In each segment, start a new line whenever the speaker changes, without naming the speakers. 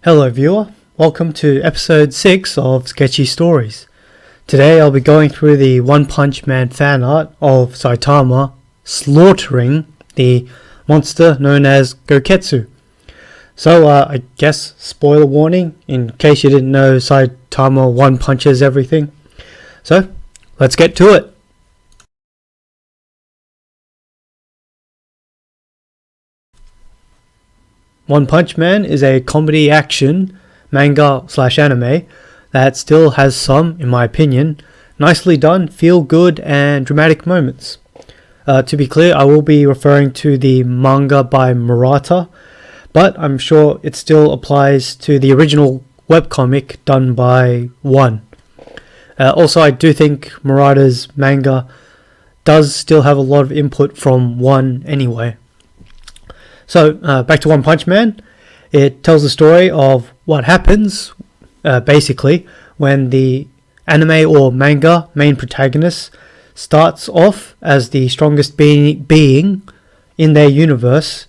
Hello viewer, welcome to episode 6 of Sketchy Stories. Today I'll be going through the One Punch Man fan art of Saitama slaughtering the monster known as Gouketsu. So I guess spoiler warning in case you didn't know Saitama one punches everything. So let's get to it. One Punch Man is a comedy action manga/anime that still has some, in my opinion, nicely done, feel good and dramatic moments. To be clear, I will be referring to the manga by Murata, but I'm sure it still applies to the original webcomic done by One. Also, I do think Murata's manga does still have a lot of input from One anyway. So, back to One Punch Man. It tells the story of what happens, basically, when the anime or manga main protagonist starts off as the strongest being in their universe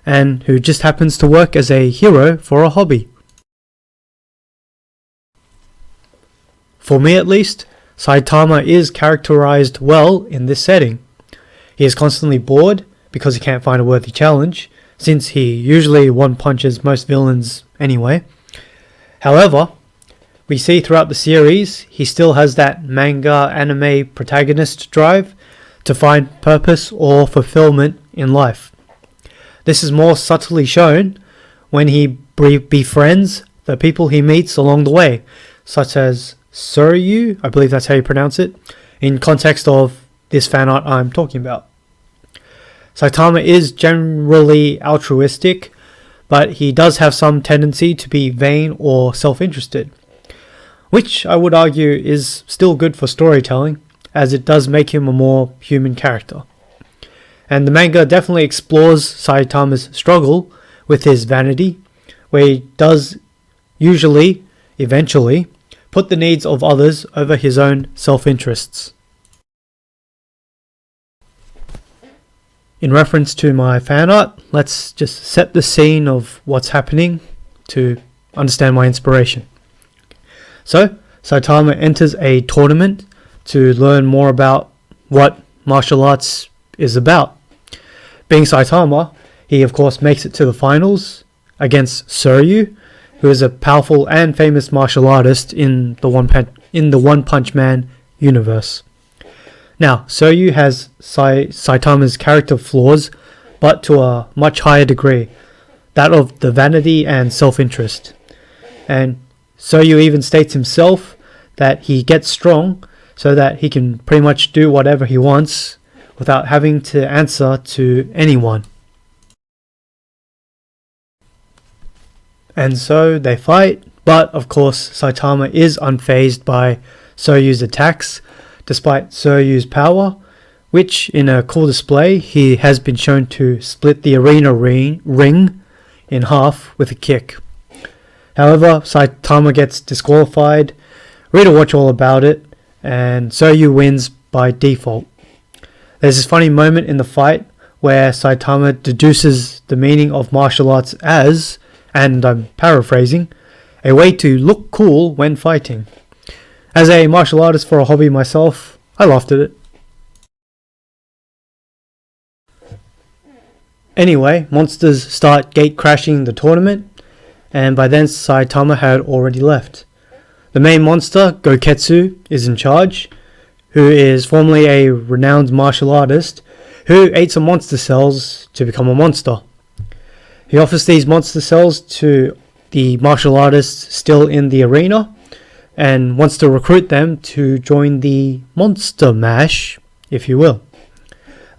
and who just happens to work as a hero for a hobby. For me at least, Saitama is characterized well in this setting. He is constantly bored because he can't find a worthy challenge, since he usually one-punches most villains anyway. However, we see throughout the series he still has that manga anime protagonist drive to find purpose or fulfillment in life. This is more subtly shown when he befriends the people he meets along the way, such as Suryu, I believe that's how you pronounce it, in context of this fan art I'm talking about. Saitama is generally altruistic, but he does have some tendency to be vain or self-interested, which I would argue is still good for storytelling, as it does make him a more human character. And the manga definitely explores Saitama's struggle with his vanity, where he does eventually, put the needs of others over his own self-interests. In reference to my fan art, let's just set the scene of what's happening to understand my inspiration. So, Saitama enters a tournament to learn more about what martial arts is about. Being Saitama, he of course makes it to the finals against Suryu, who is a powerful and famous martial artist in the One Punch Man universe. Now, Suryu has Saitama's character flaws, but to a much higher degree, that of the vanity and self-interest. And Suryu even states himself that he gets strong so that he can pretty much do whatever he wants without having to answer to anyone. And so they fight, but of course Saitama is unfazed by Suryu's attacks, despite Suryu's power, which in a cool display he has been shown to split the arena ring in half with a kick. However, Saitama gets disqualified, read or watch all about it, and Suryu wins by default. There's this funny moment in the fight where Saitama deduces the meaning of martial arts as, and I'm paraphrasing, a way to look cool when fighting. As a martial artist for a hobby myself, I laughed at it. Anyway, monsters start gate crashing the tournament, and by then Saitama had already left. The main monster, Gouketsu, is in charge, who is formerly a renowned martial artist who ate some monster cells to become a monster. He offers these monster cells to the martial artists still in the arena, and wants to recruit them to join the Monster Mash, if you will.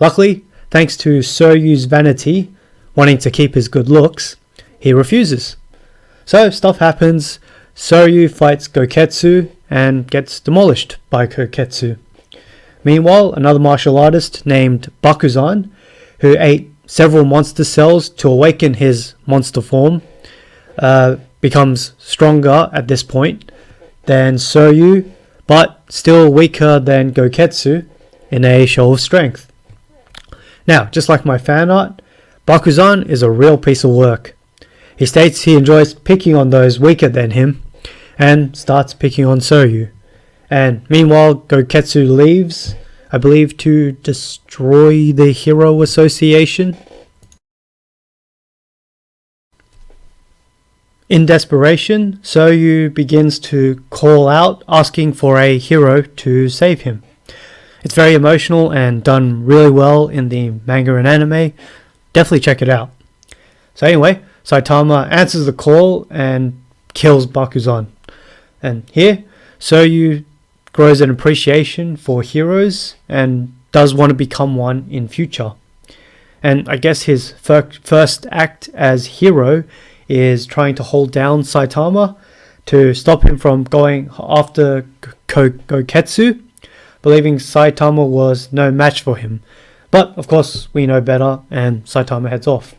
Luckily, thanks to Suryu's vanity, wanting to keep his good looks, he refuses. So stuff happens, Suryu fights Gouketsu and gets demolished by Gouketsu. Meanwhile, another martial artist named Bakuzan, who ate several monster cells to awaken his monster form, becomes stronger at this point than Suryu, but still weaker than Gouketsu in a show of strength. Now, just like my fan art, Bakuzan is a real piece of work. He states he enjoys picking on those weaker than him and starts picking on Soryu. And meanwhile, Gouketsu leaves, I believe, to destroy the Hero Association. In desperation, Soryu begins to call out, asking for a hero to save him. It's very emotional and done really well in the manga and anime. Definitely check it out. So anyway, Saitama answers the call and kills Bakuzan. And here, Soryu grows an appreciation for heroes and does want to become one in future. And I guess his first act as hero is trying to hold down Saitama to stop him from going after Gouketsu, believing Saitama was no match for him. But of course we know better and Saitama heads off.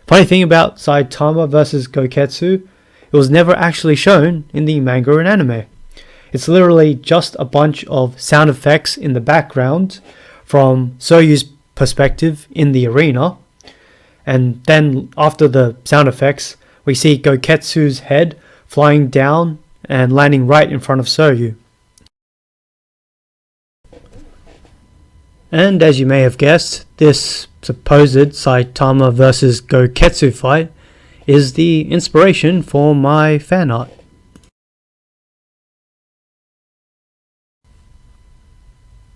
Funny thing about Saitama versus Gouketsu, it was never actually shown in the manga and anime. It's literally just a bunch of sound effects in the background from Soryu's perspective in the arena. And then after the sound effects, we see Gouketsu's head flying down and landing right in front of Soryu. And as you may have guessed, this supposed Saitama versus Gouketsu fight is the inspiration for my fan art.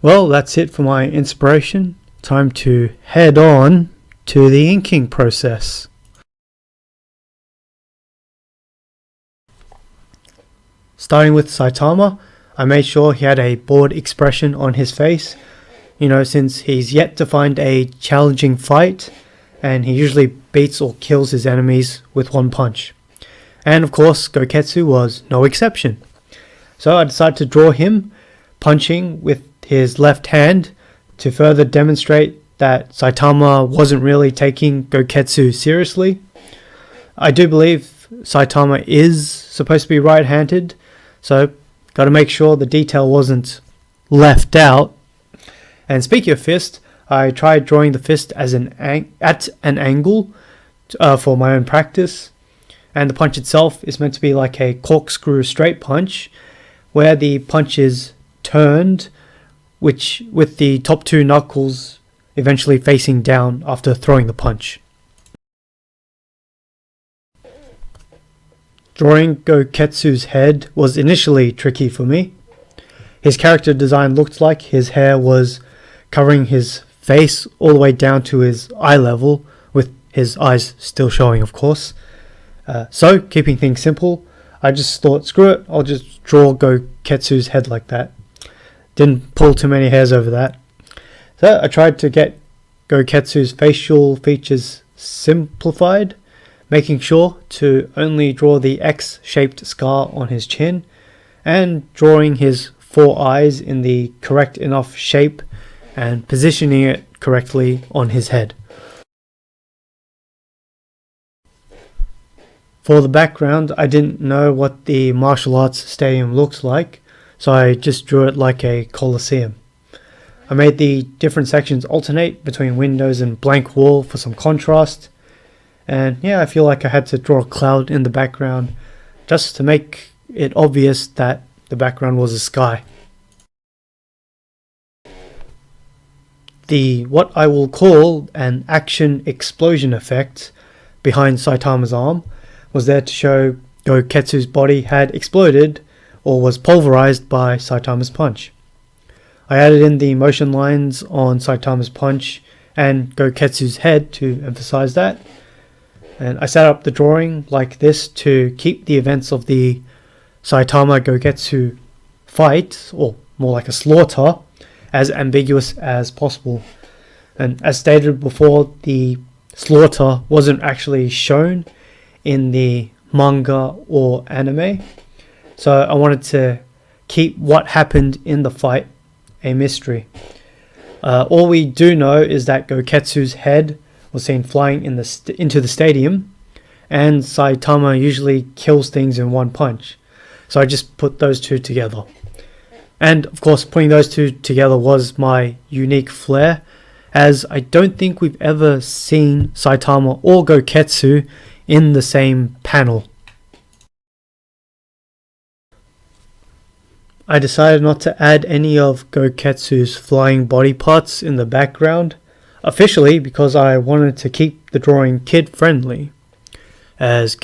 Well, that's it for my inspiration. Time to head on to the inking process. Starting with Saitama, I made sure he had a bored expression on his face, since he's yet to find a challenging fight and he usually beats or kills his enemies with one punch. And of course, Gouketsu was no exception. So I decided to draw him punching with his left hand to further demonstrate that Saitama wasn't really taking Gouketsu seriously. I do believe Saitama is supposed to be right-handed, so got to make sure the detail wasn't left out. And speaking of fist, I tried drawing the fist as at an angle for my own practice, and the punch itself is meant to be like a corkscrew straight punch, where the punch is turned, which with the top two knuckles eventually facing down after throwing the punch. Drawing Gouketsu's head was initially tricky for me. His character design looked like his hair was covering his face all the way down to his eye level, with his eyes still showing, of course. So, keeping things simple, I just thought, screw it, I'll just draw Gouketsu's head like that. Didn't pull too many hairs over that. So I tried to get Gouketsu's facial features simplified, making sure to only draw the X-shaped scar on his chin, and drawing his four eyes in the correct enough shape and positioning it correctly on his head. For the background, I didn't know what the martial arts stadium looked like, so I just drew it like a coliseum. I made the different sections alternate between windows and blank wall for some contrast, and yeah, I feel like I had to draw a cloud in the background just to make it obvious that the background was a sky. The what I will call an action explosion effect behind Saitama's arm was there to show Gouketsu's body had exploded or was pulverized by Saitama's punch. I added in the motion lines on Saitama's punch and Gouketsu's head to emphasize that, and I set up the drawing like this to keep the events of the Saitama Gouketsu fight, or more like a slaughter, as ambiguous as possible. And as stated before, the slaughter wasn't actually shown in the manga or anime, so I wanted to keep what happened in the fight a mystery. All we do know is that Gouketsu's head was seen flying into the stadium, and Saitama usually kills things in one punch, so I just put those two together. And of course, putting those two together was my unique flair, as I don't think we've ever seen Saitama or Gouketsu in the same panel. I decided not to add any of Gouketsu's flying body parts in the background, officially because I wanted to keep the drawing kid-friendly as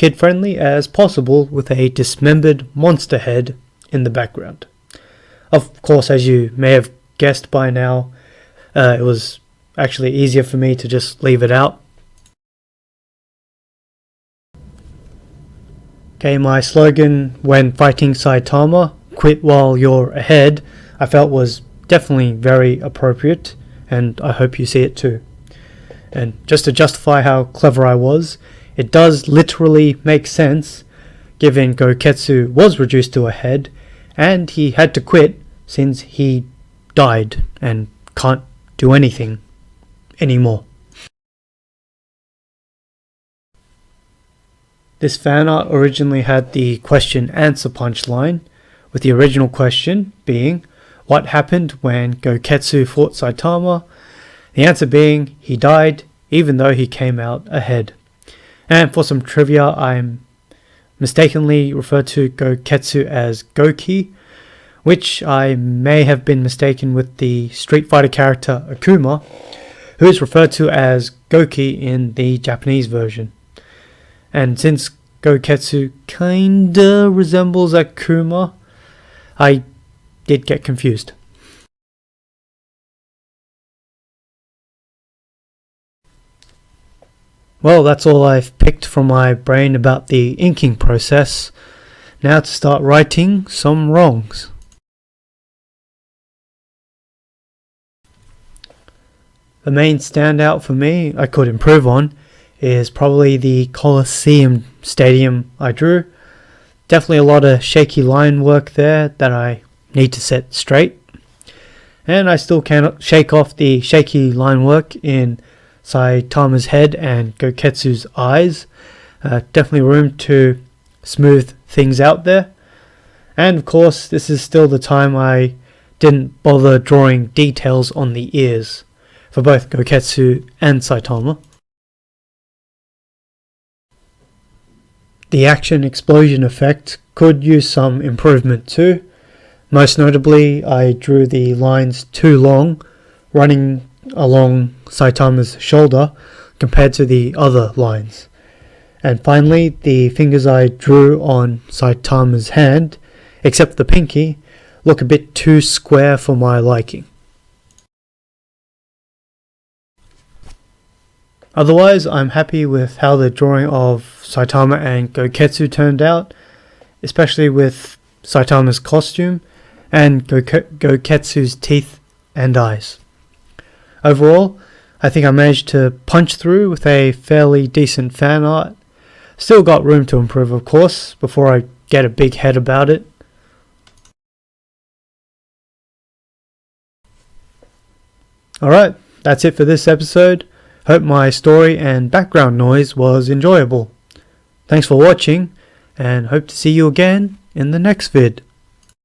possible, with a dismembered monster head in the background. Of course, as you may have guessed by now, it was actually easier for me to just leave it out. Okay, my slogan when fighting Saitama, "Quit while you're ahead," I felt was definitely very appropriate, and I hope you see it too. And just to justify how clever I was, it does literally make sense, given Gouketsu was reduced to a head, and he had to quit since he died and can't do anything anymore. This fan art originally had the question-answer punchline, with the original question being, what happened when Gouketsu fought Saitama? The answer being, he died even though he came out ahead. And for some trivia, I mistakenly referred to Gouketsu as Goki, which I may have been mistaken with the Street Fighter character Akuma, who is referred to as Goki in the Japanese version. And since Gouketsu kinda resembles Akuma, I did get confused. Well, that's all I've picked from my brain about the inking process. Now to start righting some wrongs. The main standout for me I could improve on is probably the Coliseum Stadium I drew. Definitely a lot of shaky line work there that I need to set straight. And I still cannot shake off the shaky line work in Saitama's head and Gouketsu's eyes. Definitely room to smooth things out there. And of course, this is still the time I didn't bother drawing details on the ears for both Gouketsu and Saitama. The action explosion effect could use some improvement too. Most notably, I drew the lines too long, running along Saitama's shoulder compared to the other lines. And finally, the fingers I drew on Saitama's hand, except the pinky, look a bit too square for my liking. Otherwise, I'm happy with how the drawing of Saitama and Gouketsu turned out, especially with Saitama's costume and Gouketsu's teeth and eyes. Overall, I think I managed to punch through with a fairly decent fan art. Still got room to improve, of course, before I get a big head about it. Alright, that's it for this episode. Hope my story and background noise was enjoyable. Thanks for watching, and hope to see you again in the next vid.